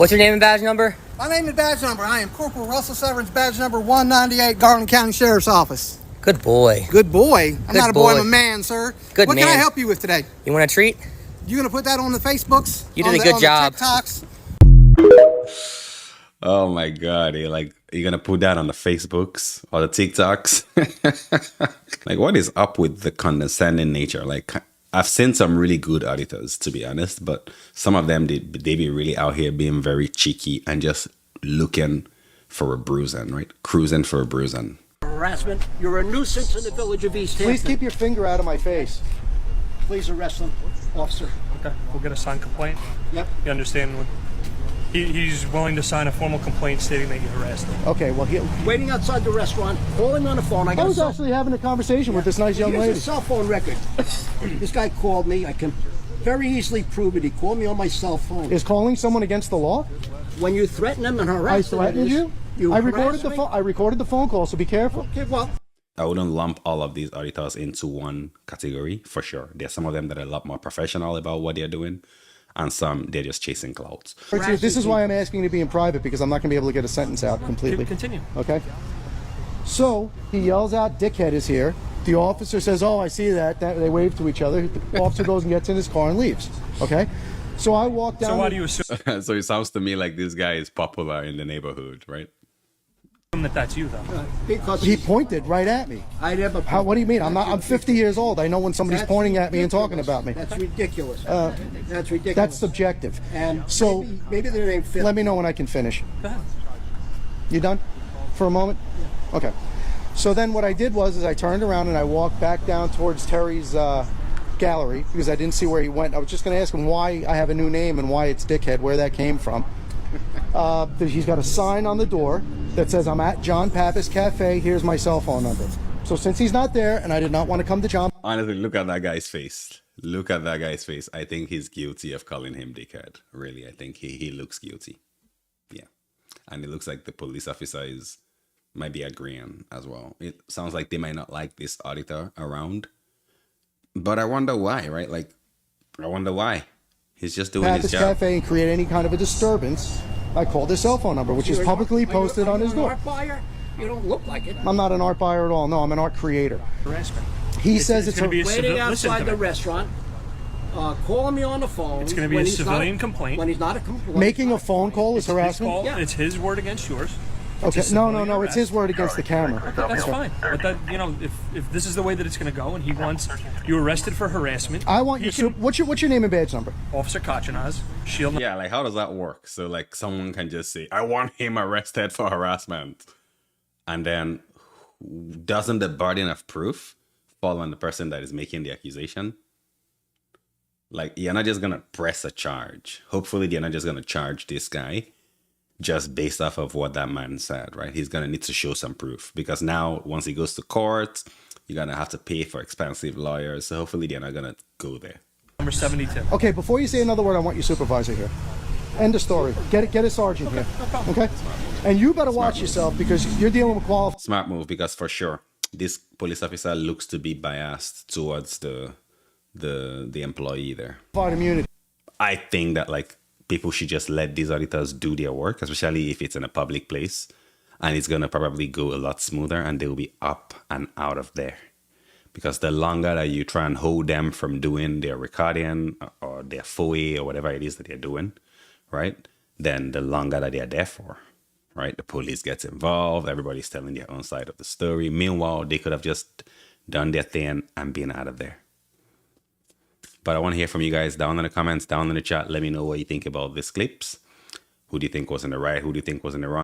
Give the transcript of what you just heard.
What's your name and badge number? My name and badge number. I am Corporal Russell Severance, badge number 198, Garland County Sheriff's Office. Good boy. Good boy. I'm not a boy, I'm a man, sir. Good what man. What can I help you with today? You want a treat? You gonna put that on the Facebooks? You did a good job. The TikToks? Oh my God, you're gonna put that on the Facebooks or the TikToks? Like, what is up with the condescending nature? Like, I've seen some really good auditors, to be honest, but some of them, they be really out here being very cheeky and just looking for a bruising, right? Cruising for a bruising. Harassment. You're a nuisance in the village of East Hampton. Please keep your finger out of my face. Please arrest them, officer. Okay, we'll get a signed complaint. Yep. You understand what he's willing to sign a formal complaint stating that you harassed him. Okay, well, Waiting outside the restaurant, calling on the phone. I was actually having a conversation with this nice young Here's lady. a cell phone record. This guy called me. I can very easily prove it. He called me on my cell phone. Is calling someone against the law? When you threaten him and harass I threatened you? I recorded the phone. I recorded the phone call, so be careful. Okay, well, I wouldn't lump all of these auditors into one category, for sure. There's some of them that are a lot more professional about what they're doing, and some, they're just chasing clouds. This is why I'm asking you to be in private, because I'm not going to be able to get a sentence out completely. Continue. Okay? So, he yells out, "Dickhead is here." The officer says, "Oh, I see that." They wave to each other. The officer goes and gets in his car and leaves. Okay? So I walk down... So why do you assume So it sounds to me like this guy is popular in the neighborhood, right? that that's you, though? because He pointed right at me. I never. What do you mean? I'm 50 years old. I know when somebody's pointing at me and talking about me. That's ridiculous. That's ridiculous. That's subjective. And so maybe their name fit. let me know when I can finish. Go ahead. You done for a moment? Okay. So then what I did is I turned around and I walked back down towards Terry's gallery because I didn't see where he went. I was just going to ask him why I have a new name and why it's Dickhead, where that came from. He's got a sign on the door that says, "I'm at John Pappas Cafe. Here's my cell phone number." So since he's not there and I did not want to come to John... Honestly, look at that guy's face. Look at that guy's face. I think he's guilty of calling him dickhead. Really, I think he looks guilty. Yeah. And it looks like the police officer might be agreeing as well. It sounds like they might not like this auditor around. But I wonder why, right? Like, I wonder why. He's just doing his job. Cafe and create any kind of a disturbance. I called his cell phone number, which is publicly posted on his door. Art buyer? You don't look like it. I'm not an art buyer at all. No, I'm an art creator. Harassment. He says it's going to be a Waiting listen outside to the me. restaurant, calling me on the phone. It's going to be when a he's not civilian complaint. When he's not a complaint. making a phone call is His harassment. call, Yeah. It's his word against yours. Okay, It's a no, civilian it's his arrest. word against the camera. That's fine. But that, if this is the way that it's going to go, and he wants you arrested for harassment, I want you. can, What's your name and badge number? Officer Kachanaz, shield. Yeah, like, how does that work? So, like, someone can just say, "I want him arrested for harassment." And then doesn't the burden of proof fall on the person that is making the accusation? Like, you're not just going to press a charge. Hopefully, they're not just going to charge this guy just based off of what that man said, right? He's going to need to show some proof. Because now, once he goes to court, you're going to have to pay for expensive lawyers. So hopefully, they're not going to go there. Number 72. Okay, before you say another word, I want your supervisor here. End of story. Get a sergeant here. Okay? And you better watch yourself because you're dealing with qualified. Smart move, because for sure, this police officer looks to be biased towards the employee there. immunity. I think that, like, people should just let these auditors do their work, especially if it's in a public place, and it's going to probably go a lot smoother and they'll be up and out of there. Because the longer that you try and hold them from doing their recording or their FOIA or whatever it is that they're doing, right, then the longer that they're there for, right? The police gets involved, everybody's telling their own side of the story. Meanwhile, they could have just done their thing and been out of there. But I want to hear from you guys down in the comments, down in the chat. Let me know what you think about these clips. Who do you think was in the right? Who do you think was in the wrong?